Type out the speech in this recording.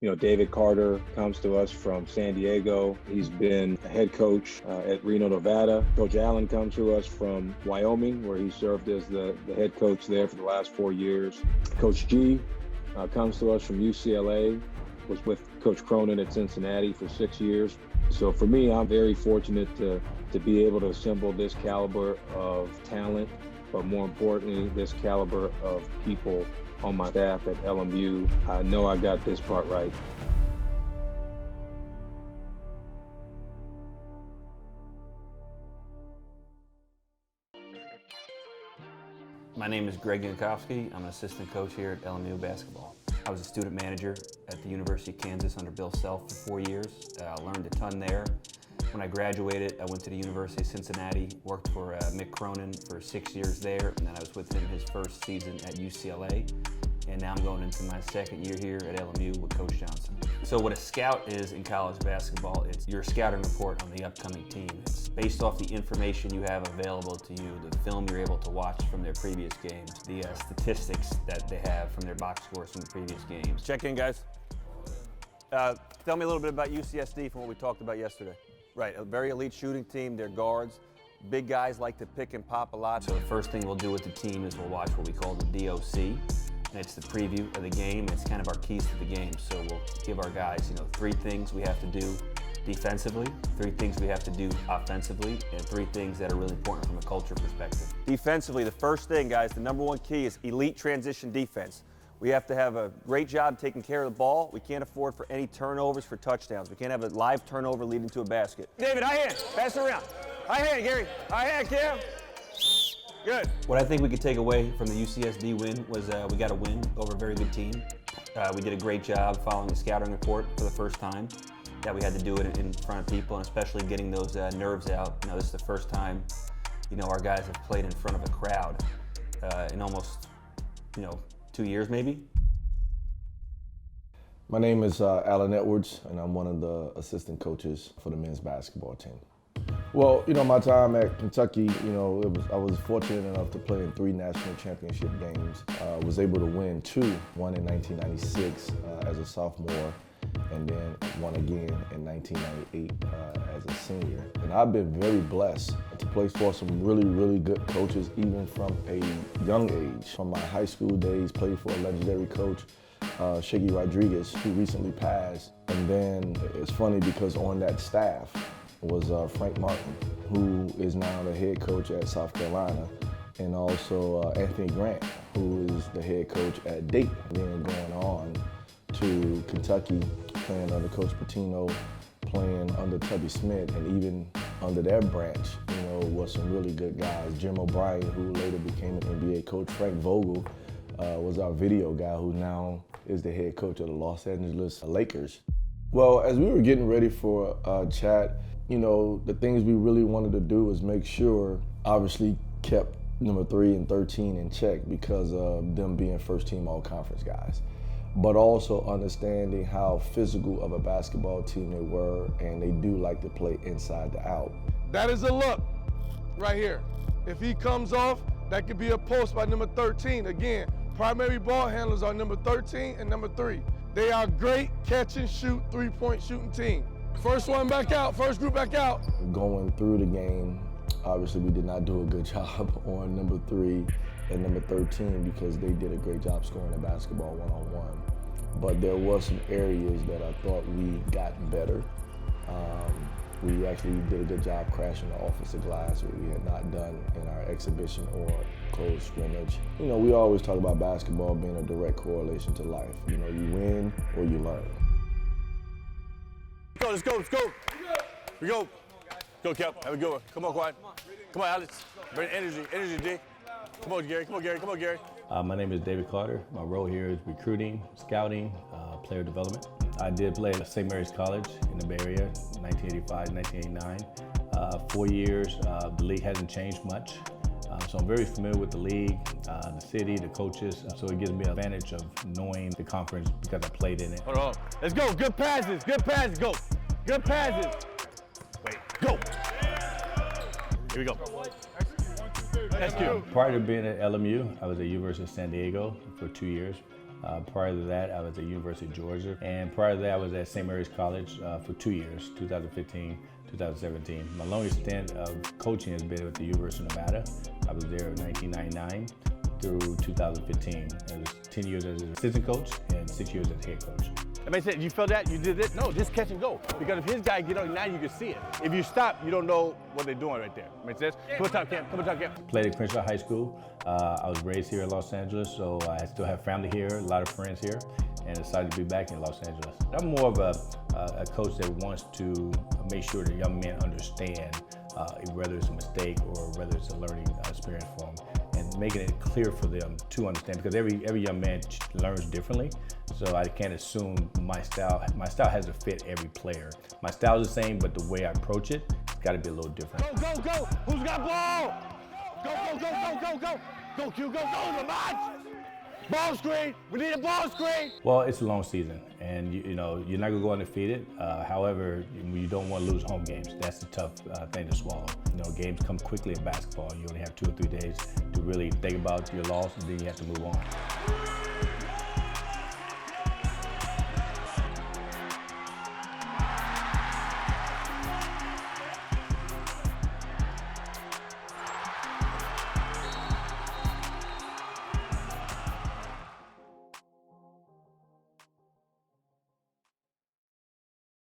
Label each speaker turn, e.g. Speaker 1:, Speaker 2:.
Speaker 1: David Carter comes to us from San Diego. He's been a head coach at Reno, Nevada. Coach Allen comes to us from Wyoming, where he served as the head coach there for the last 4 years. Coach G comes to us from UCLA, was with Coach Cronin at Cincinnati for 6 years. So for me, I'm very fortunate to be able to assemble this caliber of talent, but more importantly, this caliber of people on my staff at LMU. I know I got this part right.
Speaker 2: My name is Greg Yankovsky. I'm an assistant coach here at LMU basketball. I was a student manager at the University of Kansas under Bill Self for 4 years. Learned a ton there. When I graduated, I went to the University of Cincinnati, worked for Mick Cronin for 6 years there, and then I was with him his first season at UCLA. And now I'm going into my second year here at LMU with Coach Johnson. So what a scout is in college basketball, it's your scouting report on the upcoming team. It's based off the information you have available to you, the film you're able to watch from their previous games, the statistics that they have from their box scores from the previous games.
Speaker 3: Check in, guys. Tell me a little bit about UCSD from what we talked about yesterday. Right, a very elite shooting team, they're guards. Big guys like to pick and pop a lot.
Speaker 2: So the first thing we'll do with the team is we'll watch what we call the DOC. And it's the preview of the game. It's kind of our keys to the game. So we'll give our guys, 3 things we have to do defensively, 3 things we have to do offensively, and 3 things that are really important from a culture perspective.
Speaker 3: Defensively, the first thing, guys, the number one key is elite transition defense. We have to have a great job taking care of the ball. We can't afford for any turnovers for touchdowns. We can't have a live turnover leading to a basket. David, high hand, pass it around. High hand, Gary. High hand, Cam. Good.
Speaker 2: What I think we could take away from the UCSD win was we got a win over a very good team. We did a great job following the scouting report for the first time, that we had to do it in front of people, and especially getting those nerves out. This is the first time, our guys have played in front of a crowd in almost, 2 years maybe.
Speaker 4: My name is Alan Edwards, and I'm one of the assistant coaches for the men's basketball team. Well, my time at Kentucky, I was fortunate enough to play in 3 national championship games. Was able to win 2, one in 1996 as a sophomore, and then one again in 1998 as a senior. And I've been very blessed to play for some really, really good coaches, even from a young age. From my high school days, played for a legendary coach, Shaggy Rodriguez, who recently passed. And then it's funny because on that staff was Frank Martin, who is now the head coach at South Carolina, and also Anthony Grant, who is the head coach at Dayton. Then going on to Kentucky, playing under Coach Pitino, playing under Tubby Smith, and even under their branch, was some really good guys. Jim O'Brien, who later became an NBA coach. Frank Vogel was our video guy, who now is the head coach of the Los Angeles Lakers. Well, as we were getting ready for chat, the things we really wanted to do was make sure, obviously, kept number 3 and 13 in check because of them being first-team all-conference guys, but also understanding how physical of a basketball team they were, and they do like to play inside to out.
Speaker 5: That is a look right here. If he comes off, that could be a post by number 13. Again, primary ball handlers are number 13 and number 3. They are great catch and shoot, 3-point shooting team. First one back out, first group back out. Going through the game, obviously we did not do a good job on number 3 and number 13 because they did a great job scoring the basketball one-on-one. But there were some areas that I thought we got better. We actually did a good job crashing the offensive glass, which we had not done in our exhibition or closed scrimmage. We always talk about basketball being a direct correlation to life. You win or you learn.
Speaker 3: Let's go. Here we go. Go, Kev. Have a good one. Come on, Quad. Come on, Alex. Bring energy, D. Come on, Gary.
Speaker 6: My name is David Carter. My role here is recruiting, scouting, player development. I did play at St. Mary's College in the Bay Area, 1985, 1989. 4 years, the league hasn't changed much. So I'm very familiar with the league, the city, the coaches. So it gives me an advantage of knowing the conference because I played in it.
Speaker 3: Hold on. Let's go. Good passes. Go. Good passes. Wait. Go. Here we go. That's cute.
Speaker 6: Prior to being at LMU, I was at University of San Diego for 2 years. Prior to that, I was at University of Georgia. And prior to that, I was at St. Mary's College for 2 years, 2015, 2017. My longest stint of coaching has been at the University of Nevada. I was there in 1999 through 2015. It was 10 years as an assistant coach and 6 years as head coach.
Speaker 7: That makes sense. You feel that? You did it? No, just catch and go. Because if his guy get on, now you can see it. If you stop, you don't know what they're doing right there. Make sense? Come on, top, Cam. Come on, top, Cam.
Speaker 6: Played at Crenshaw High School. I was raised here in Los Angeles, so I still have family here, a lot of friends here, and decided to be back in Los Angeles. I'm more of a coach that wants to make sure the young men understand whether it's a mistake or whether it's a learning experience for them, and making it clear for them to understand, because every young man learns differently. So I can't assume my style has to fit every player. My style is the same, but the way I approach it, it's got to be a little different.
Speaker 7: Go, go, go! Who's got ball? Go, go, go, go, go, go! Go, Q, go, go, Lamont! Ball screen! We need a ball screen!
Speaker 6: Well, it's a long season, and you know you're not gonna go undefeated. However, you don't want to lose home games. That's the tough thing to swallow. You know, games come quickly in basketball. You only have 2 or 3 days to really think about your loss, and then you have to move on.